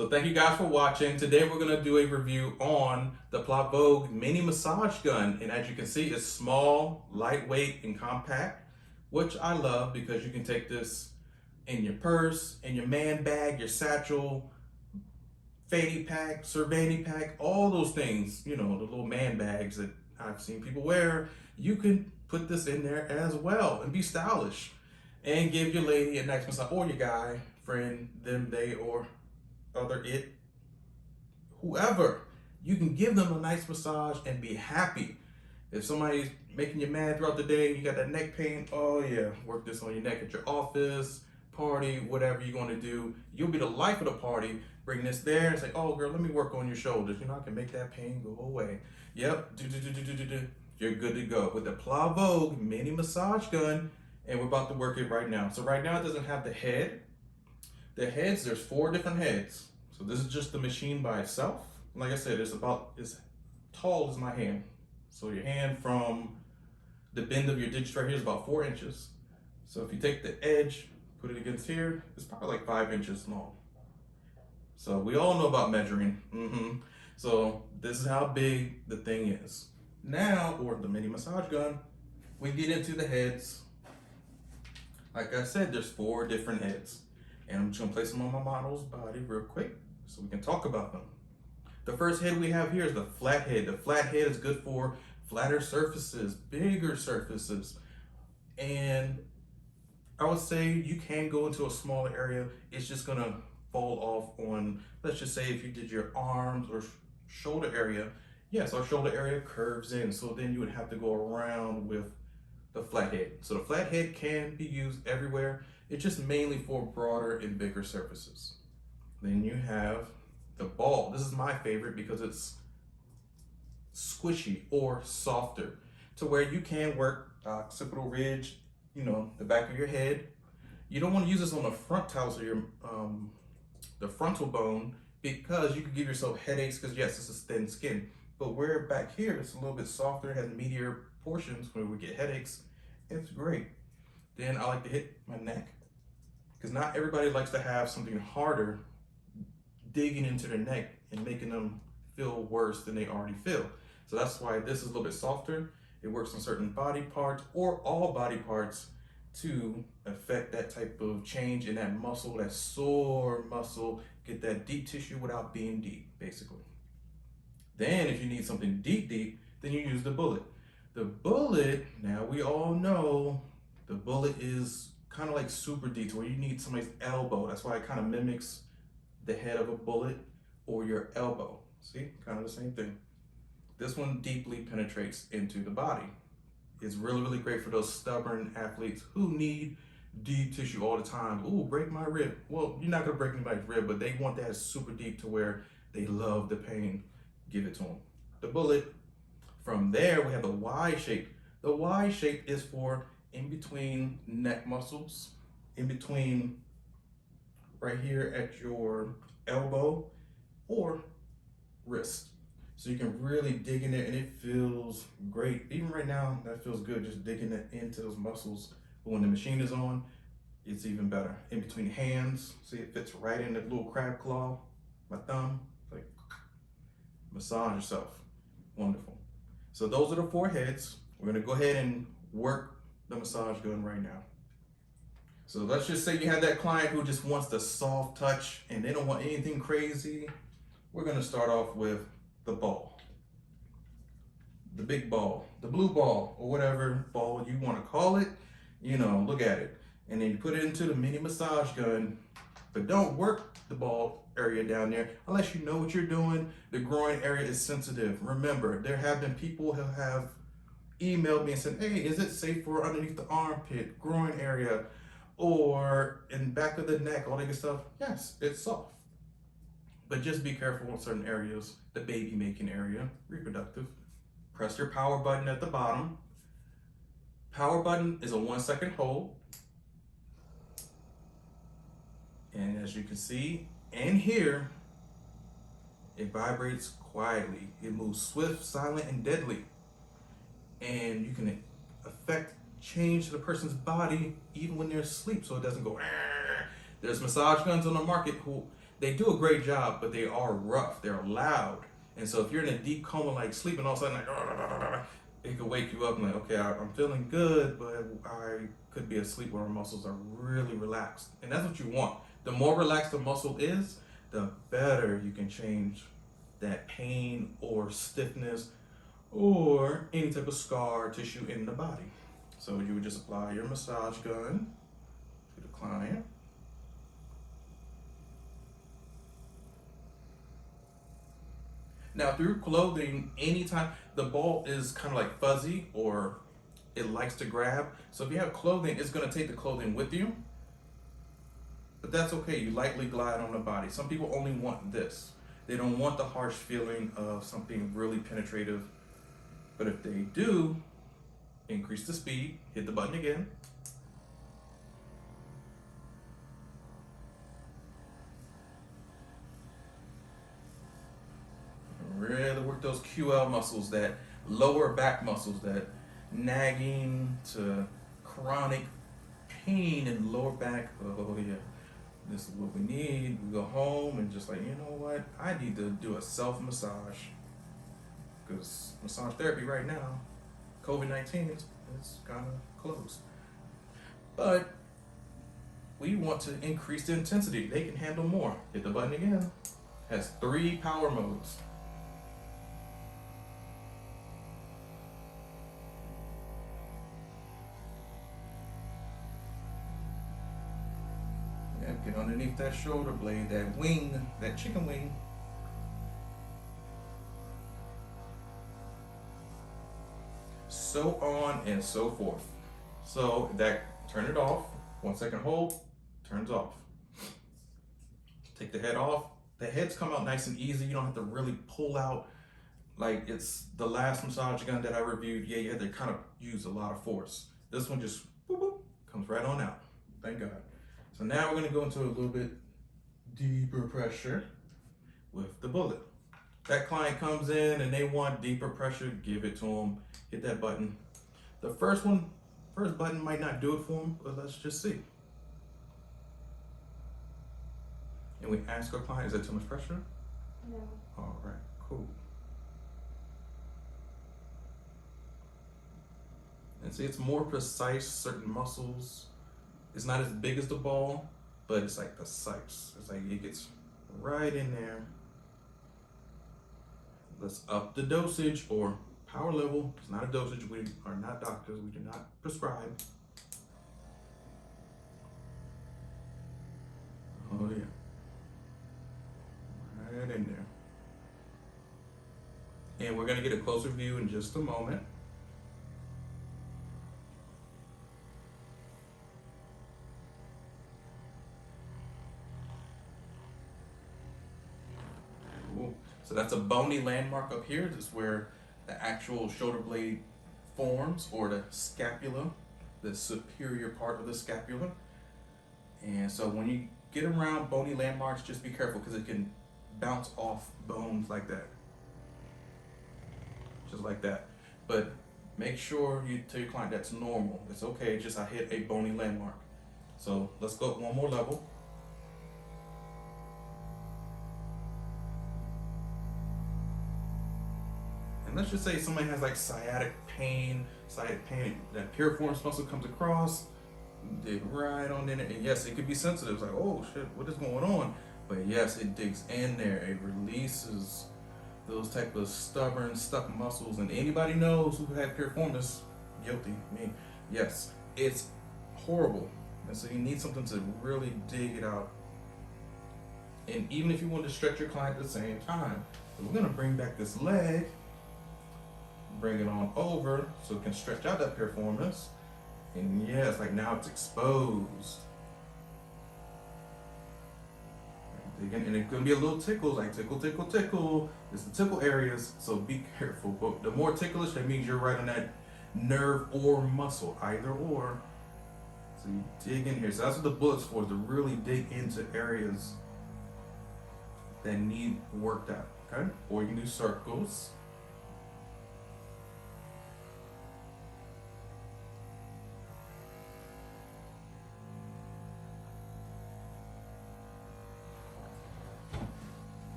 So thank you guys for watching. Today we're going to do a review on the PLAVOGUE mini massage gun. And as you can see, it's small, lightweight, and compact, which I love because you can take this in your purse, in your man bag, your satchel, fanny pack, servani pack, all those things, you know, the little man bags that I've seen people wear. You can put this in there as well and be stylish and give your lady a nice massage, or your guy, friend, them, they, or other it, whoever. You can give them a nice massage and be happy. If somebody's making you mad throughout the day and you got that neck pain, oh yeah, work this on your neck at your office, party, whatever you're going to do. You'll be the life of the party. Bring this there and say, oh girl, let me work on your shoulders. You know, I can make that pain go away. Yep, you're good to go with the PLAVOGUE mini massage gun. And we're about to work it right now. So right now it doesn't have the head. The heads, there's 4 different heads. So this is just the machine by itself. Like I said, it's about as tall as my hand. So your hand from the bend of your digits right here is about 4 inches. So if you take the edge, put it against here, it's probably like 5 inches long. So we all know about measuring. So this is how big the thing is. Now, or the mini massage gun, we get into the heads. Like I said, there's 4 different heads. And I'm just gonna place them on my model's body real quick so we can talk about them. The first head we have here is the flat head. The flat head is good for flatter surfaces, bigger surfaces. And I would say you can go into a smaller area. It's just gonna fall off on, let's just say if you did your arms or shoulder area. Yes, our shoulder area curves in. So then you would have to go around with the flat head. So the flat head can be used everywhere. It's just mainly for broader and bigger surfaces. Then you have the ball. This is my favorite because it's squishy or softer to where you can work occipital ridge, you know, the back of your head. You don't want to use this on the frontals of your, the frontal bone, because you could give yourself headaches because yes, this is thin skin. But where back here, it's a little bit softer, has meatier portions where we get headaches. It's great. Then I like to hit my neck because not everybody likes to have something harder digging into their neck and making them feel worse than they already feel. So that's why this is a little bit softer. It works on certain body parts or all body parts to affect that type of change in that muscle, that sore muscle, get that deep tissue without being deep, basically. Then if you need something deep, then you use the bullet. The bullet, now we all know, the bullet is kind of like super deep, where you need somebody's elbow. That's why it kind of mimics the head of a bullet or your elbow. See, kind of the same thing. This one deeply penetrates into the body. It's really, really great for those stubborn athletes who need deep tissue all the time. Ooh, break my rib. Well, you're not gonna break anybody's rib, but they want that super deep to where they love the pain. Give it to them. The bullet. From there, we have the Y shape. The Y shape is for in between neck muscles, in between right here at your elbow or wrist. So you can really dig in there and it feels great. Even right now, that feels good, just digging it into those muscles. But when the machine is on, it's even better. In between hands, see it fits right in the little crab claw, my thumb, like massage yourself. Wonderful. So those are the 4 heads. We're gonna go ahead and work the massage gun right now. So let's just say you have that client who just wants the soft touch and they don't want anything crazy. We're gonna start off with the ball. The big ball, the blue ball, or whatever ball you wanna call it. You know, look at it. And then you put it into the mini massage gun, but don't work the ball area down there unless you know what you're doing. The groin area is sensitive. Remember, there have been people who have emailed me and said, hey, is it safe for underneath the armpit, groin area, or in back of the neck, all that good stuff? Yes, it's soft. But just be careful in certain areas, the baby making area, reproductive. Press your power button at the bottom. Power button is a 1-second hold. And as you can see and hear, it vibrates quietly. It moves swift, silent, and deadly. And you can affect change to the person's body even when they're asleep, so it doesn't go. There's massage guns on the market who They do a great job, but they are rough. They're loud. And so if you're in a deep coma, like sleeping, all of a sudden, like, it could wake you up and like, okay, I'm feeling good, but I could be asleep where our muscles are really relaxed. And that's what you want. The more relaxed the muscle is, the better you can change that pain or stiffness or any type of scar or tissue in the body. So you would just apply your massage gun to the client. Now through clothing, anytime the ball is kind of like fuzzy or it likes to grab. So if you have clothing, it's gonna take the clothing with you, but that's okay. You lightly glide on the body. Some people only want this. They don't want the harsh feeling of something really penetrative. But if they do, increase the speed, hit the button again. Really work those QL muscles, that lower back muscles, that nagging to chronic pain in lower back. Oh yeah, this is what we need. We go home and just like, you know what? I need to do a self massage, because massage therapy right now, COVID-19, it's kind of closed. But we want to increase the intensity. They can handle more. Hit the button again. Has 3 power modes. Yeah, get underneath that shoulder blade, that wing, that chicken wing. So on and so forth. So that, turn it off. 1 second hold, turns off. Take the head off. The heads come out nice and easy. You don't have to really pull out like it's the last massage gun that I reviewed. Yeah, you had to kind of use a lot of force. This one just boop, boop, comes right on out. Thank God. So now we're gonna go into a little bit deeper pressure with the bullet. That client comes in and they want deeper pressure, give it to them. Hit that button. The first button might not do it for them, but let's just see. And we ask our client, is that too much pressure? No. All right, cool. And see, it's more precise, certain muscles. It's not as big as the ball, but it's like precise. It's like it gets right in there. Let's up the dosage or power level. It's not a dosage. We are not doctors. We do not prescribe. Oh yeah. Right in there. And we're gonna get a closer view in just a moment. Cool. So that's a bony landmark up here. This is where the actual shoulder blade forms, or the scapula, the superior part of the scapula. And so when you get around bony landmarks, just be careful because it can bounce off bones like that. Just like that. But make sure you tell your client that's normal. It's okay, just I hit a bony landmark. So let's go up one more level. And let's just say somebody has like sciatic pain, that piriformis muscle comes across, dig right on in it, and yes, it could be sensitive. It's like, oh shit, what is going on? But yes, it digs in there. It releases those type of stubborn, stuck muscles. And anybody knows who had piriformis, guilty, me. Yes, it's horrible. And so you need something to really dig it out. And even if you want to stretch your client at the same time, so we're gonna bring back this leg, bring it on over so it can stretch out that piriformis. And yeah, it's like now it's exposed. And it's gonna be a little tickle, like tickle, tickle, tickle. It's the tickle areas, so be careful. But the more ticklish, that means you're right on that nerve or muscle, either or. So you dig in here. So that's what the bullet's for, to really dig into areas that need worked out, okay? Or you can do circles.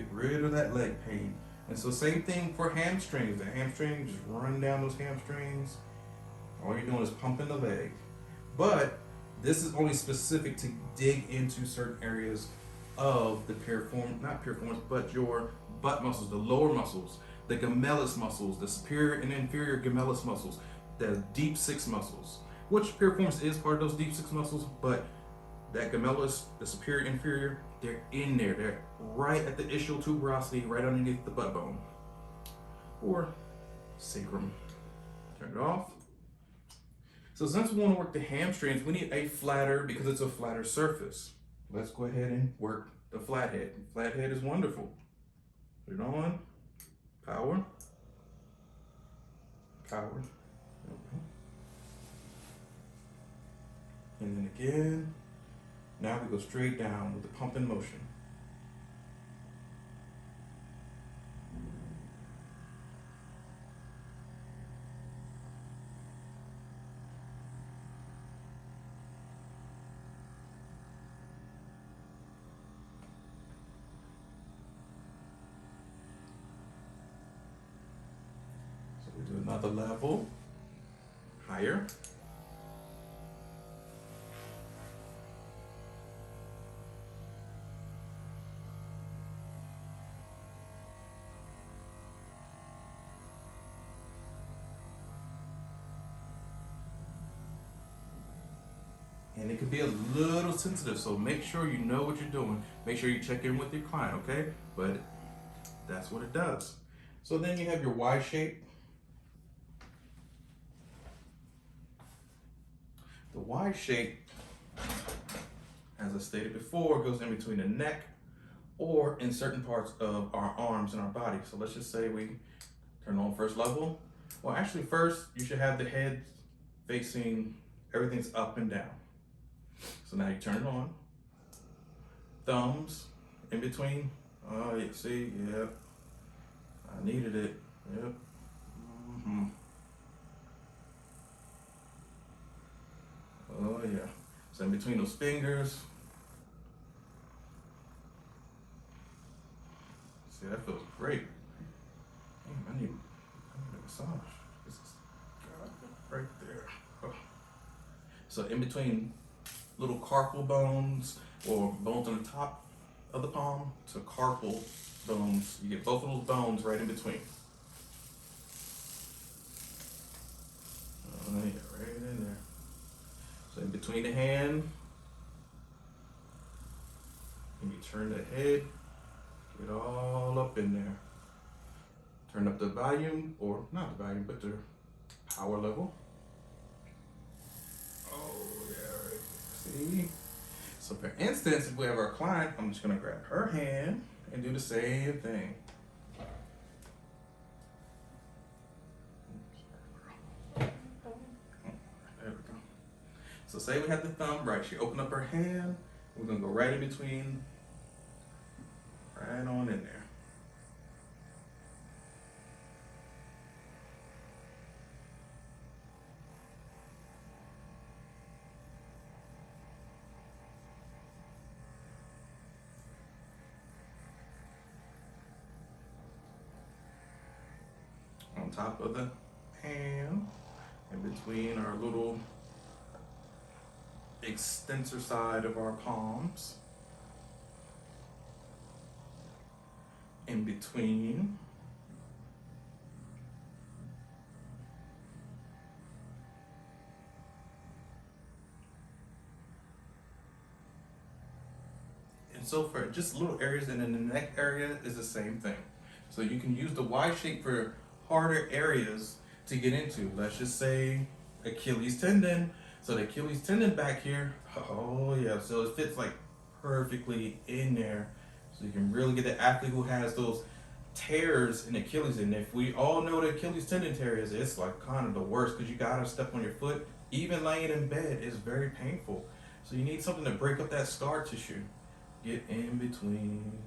get rid of that leg pain. And so same thing for hamstrings. The hamstring, just run down those hamstrings. All you're doing is pumping the leg. But this is only specific to dig into certain areas of the not piriformis, but your butt muscles, the lower muscles, the gemellus muscles, the superior and inferior gemellus muscles, the deep six muscles, which piriformis is part of those deep six muscles, but that gemellus, the superior, inferior, they're in there. They're right at the ischial tuberosity, right underneath the butt bone. Or sacrum. Turn it off. So since we want to work the hamstrings, we need a flatter, because it's a flatter surface. Let's go ahead and work the flathead. Flathead is wonderful. Put it on. Power. Power. And then again. Now we go straight down with the pumping motion. So we do another level, higher. And it could be a little sensitive, so make sure you know what you're doing. Make sure you check in with your client, okay? But that's what it does. So then you have your Y shape. The Y shape, as I stated before, goes in between the neck or in certain parts of our arms and our body. So let's just say we turn on first level. Well, actually first, you should have the head facing, everything's up and down. So now you turn it on. Thumbs in between. Oh, you see, yep. I needed it. Yep. Oh yeah. So in between those fingers. See, that feels great. Damn, I need a massage. This is right there. Oh. So in between little carpal bones or bones on the top of the palm to carpal bones. You get both of those bones right in between. Oh yeah, right in there. So in between the hand, and you turn the head, get all up in there. Turn up the volume, or not the volume, but the power level. See? So for instance, if we have our client, I'm just gonna grab her hand and do the same thing. There we go. So say we have the thumb right, she opened up her hand, we're gonna go right in between, right on in there. On top of the hand, in between our little extensor side of our palms, in between. And so for just little areas, and then the neck area is the same thing. So you can use the Y shape for harder areas to get into. Let's just say Achilles tendon. So the Achilles tendon back here, oh yeah, so it fits like perfectly in there. So you can really get the athlete who has those tears in Achilles. And if we all know the Achilles tendon tear is, it's like kind of the worst, because you gotta step on your foot. Even laying in bed is very painful. So you need something to break up that scar tissue. Get in between.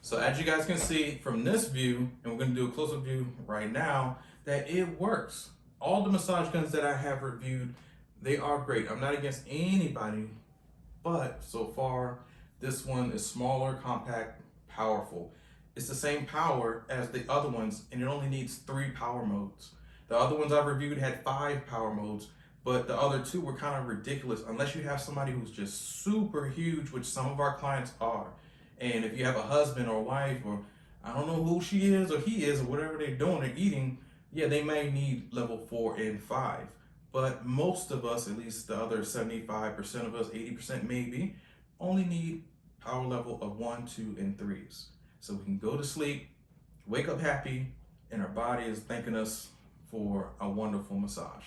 So as you guys can see from this view, and we're gonna do a closer view right now, that it works. All the massage guns that I have reviewed, they are great. I'm not against anybody, but so far, this one is smaller, compact, powerful. It's the same power as the other ones, and it only needs 3 power modes. The other ones I've reviewed had 5 power modes, but the other 2 were kind of ridiculous unless you have somebody who's just super huge, which some of our clients are. And if you have a husband or wife, or I don't know who she is or he is, or whatever they're doing or eating, yeah, they may need level 4 and 5. But most of us, at least the other 75% of us, 80% maybe, only need power level of 1, 2, and 3s. So we can go to sleep, wake up happy, and our body is thanking us for a wonderful massage.